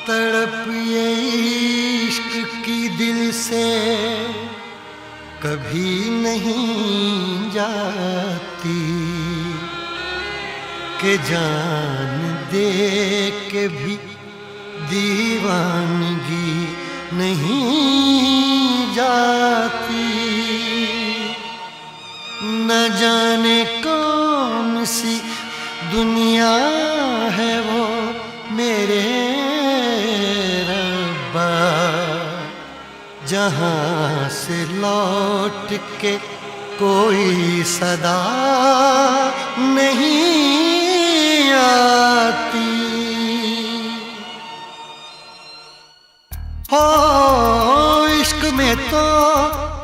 तड़प ये इश्क की दिल से कभी नहीं जाती कि जान दे के भी दीवानगी नहीं जाती। न जाने कौन सी दुनिया है वो मेरे रब्बा, जहाँ से लौट के कोई सदा नहीं आती। हो इश्क में तो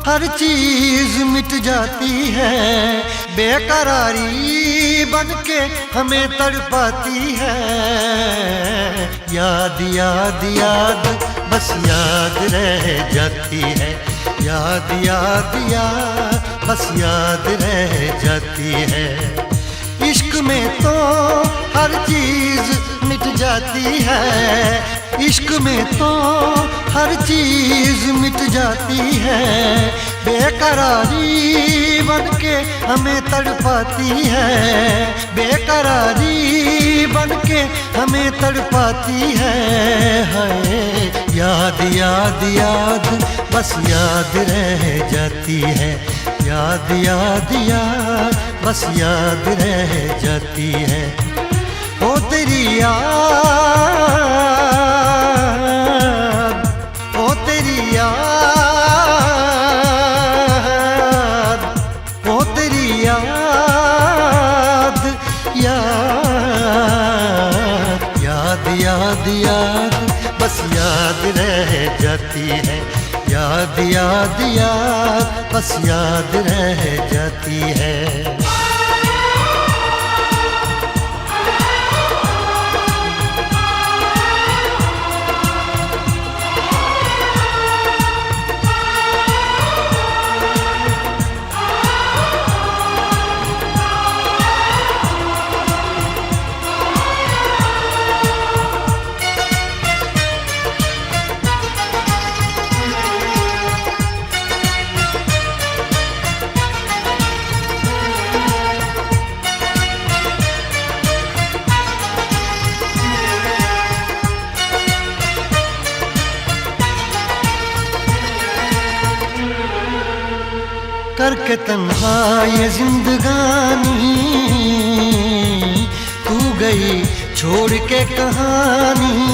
हर चीज मिट जाती है, बेकरारी बन के हमें तड़पाती है। याद याद याद बस याद रह जाती है, याद याद याद बस याद रह जाती है। इश्क में तो हर चीज मिट जाती है, इश्क में तो हर चीज मिट जाती है। बेकरारी बन के हमें तड़पाती है, बेकरारी बन के हमें तड़पाती है। हाय याद याद याद बस याद रह जाती है, याद याद याद बस याद रह जाती है। ओ तेरी याद, ओ तेरी याद, ओ तेरी याद, याद याद याद याद बस याद रह जाती है, याद याद याद बस याद रह जाती है। करके तन्हा ये जिंदगानी तू गई छोड़ के कहानी।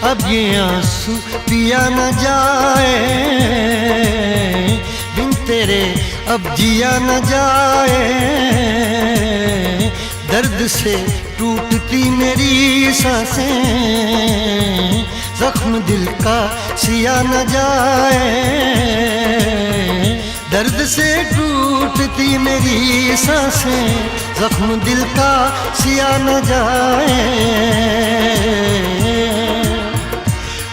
अब ये आंसू पिया न जाए बिन तेरे, अब जिया न जाए। दर्द से टूटती मेरी सांसें, जख्म दिल का सिया न जाए। दर्द से टूटती मेरी सांसें, जख्म दिल का सिया न जाए।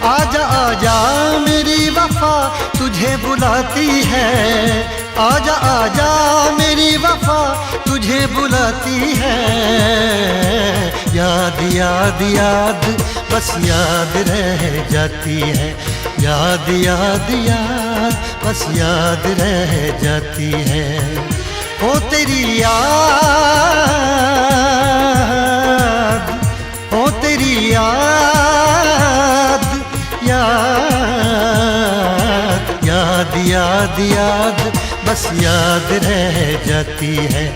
आजा आजा मेरी वफा तुझे बुलाती है, आजा आजा मेरी वफा तुझे बुलाती है। याद याद याद बस याद रह जाती है, याद याद याद बस याद रह जाती है। ओ तेरी याद, ओ तेरी याद, याद याद याद याद बस याद रह जाती है,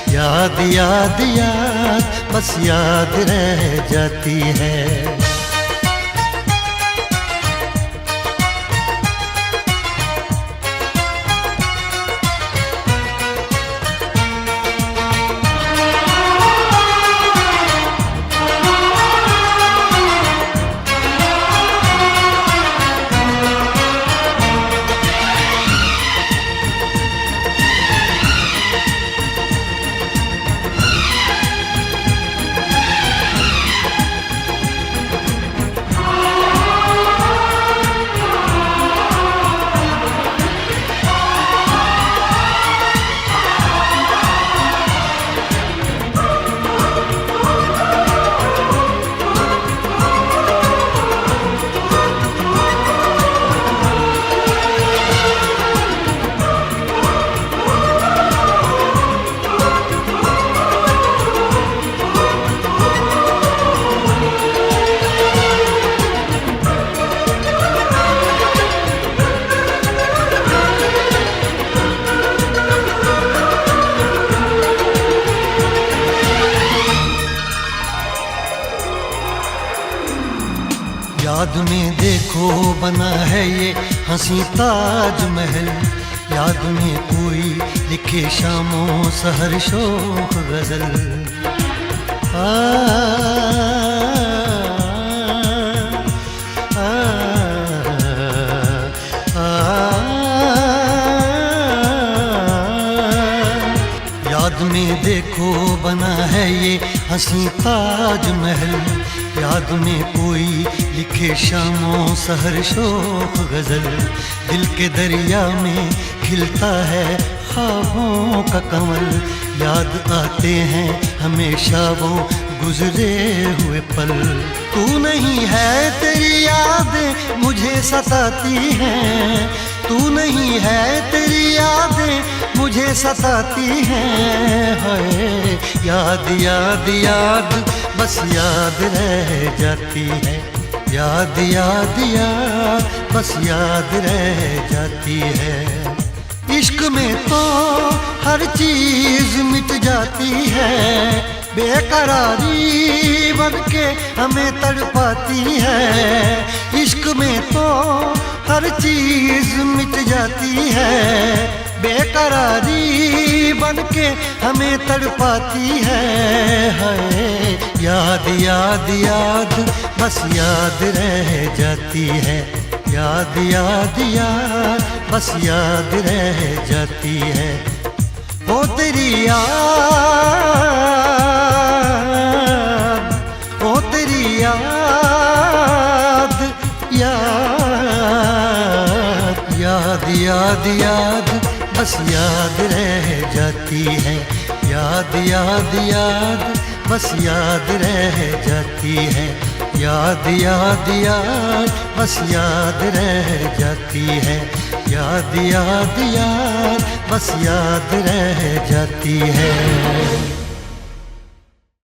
याद याद याद बस याद रह जाती है। याद में देखो बना है ये हंसी ताजमहल, याद में कोई लिखे शामों सहर शोख गजल। आ, आ, आ, याद में देखो बना है ये हंसी ताजमहल, याद में कोई लिखे शामों सहर शोख गजल। दिल के दरिया में खिलता है ख्वाबों का कमल, याद आते हैं हमेशा वो गुजरे हुए पल। तू नहीं है तेरी यादें मुझे सताती हैं, तू नहीं है तेरी यादें मुझे सताती हैं। हाय याद याद याद बस याद रह जाती है, याद याद याद बस याद रह जाती है। इश्क में तो हर चीज मिट जाती है, बेकरारी बन के हमें तड़पाती है। इश्क में तो हर चीज मिट जाती है, बेकरारी बन के हमें तड़पाती है। हाय याद याद याद बस याद रह जाती है, याद याद याद बस याद रह जाती है। ओ तेरी याद, ओ तेरी याद, याद याद याद याद बस याद रह जाती है, याद याद याद बस याद रह जाती है। याद याद याद बस याद रह जाती है, याद याद याद बस याद रह जाती है।